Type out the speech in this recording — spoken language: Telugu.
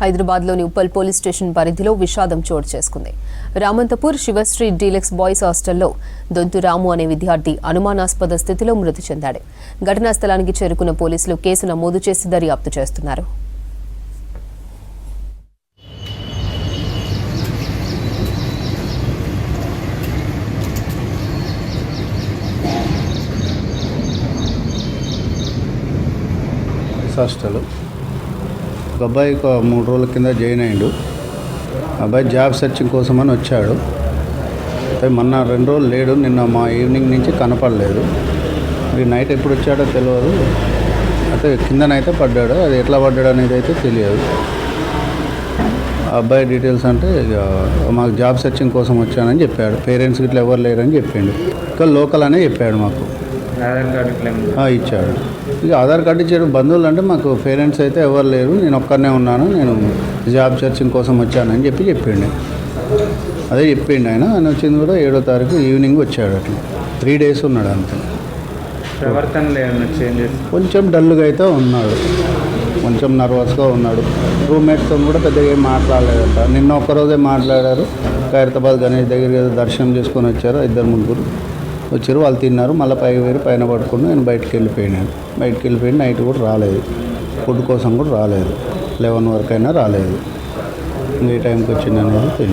హైదరాబాద్లోని ఉప్పల్ పోలీస్ స్టేషన్ పరిధిలో విషాదం చోటు చేసుకుంది. రామంతపూర్ శివశ్రీ డీలక్స్ బాయ్స్ హాస్టల్లో దొంతు రాము అనే విద్యార్థి అనుమానాస్పద స్థితిలో మృతి చెందాడు. ఘటనా స్థలానికి చేరుకున్న పోలీసులు కేసు నమోదు చేసి దర్యాప్తు చేస్తున్నారు. హాస్టల్ ఒక అబ్బాయి 3 రోజుల కింద జాయిన్ అయ్యాడు. అబ్బాయి జాబ్ సెర్చింగ్ కోసమని వచ్చాడు. మొన్న 2 రోజులు లేడు. నిన్న మా ఈవినింగ్ నుంచి కనపడలేదు. మరి నైట్ ఎప్పుడు వచ్చాడో తెలియదు. అయితే కిందనైతే పడ్డాడు. అది ఎట్లా పడ్డాడు అనేది అయితే తెలియదు. ఆ అబ్బాయి డీటెయిల్స్ అంటే మాకు జాబ్ సెర్చింగ్ కోసం వచ్చానని చెప్పాడు. పేరెంట్స్ ఇట్లా ఎవరు లేరని చెప్పిండు. ఇంకా లోకల్ అనే చెప్పాడు. మాకు ఆధార్ కార్డు ఇచ్చాడు. ఇక ఆధార్ కార్డు ఇచ్చాడు. బంధువులు అంటే మాకు పేరెంట్స్ అయితే ఎవరు లేరు, నేను ఒక్కనే ఉన్నాను, నేను జాబ్ సెర్చింగ్ కోసం వచ్చానని చెప్పిండు. అదే చెప్పిండు ఆయన వచ్చింది కూడా 7వ తారీఖు ఈవినింగ్ వచ్చాడు. అట్లా 3 days ఉన్నాడు. అంతే. కొంచెం డల్గా అయితే ఉన్నాడు, కొంచెం నర్వస్గా ఉన్నాడు. రూమ్మేట్తో కూడా పెద్దగా ఏం మాట్లాడలేదంట. నిన్న ఒక్కరోజే మాట్లాడారు. ఖైరతాబాద్ గణేష్ దగ్గర దర్శనం చేసుకొని వచ్చారు. 2-3 వచ్చారు. వాళ్ళు తిన్నారు. మళ్ళీ పైకి వేరు పైన పట్టుకుని నేను బయటికి వెళ్ళిపోయి నైట్ కూడా రాలేదు. ఫుడ్ కోసం కూడా రాలేదు. 11 వరకు అయినా రాలేదు. ఈ టైంకి వచ్చింది అనేది తెలియదు.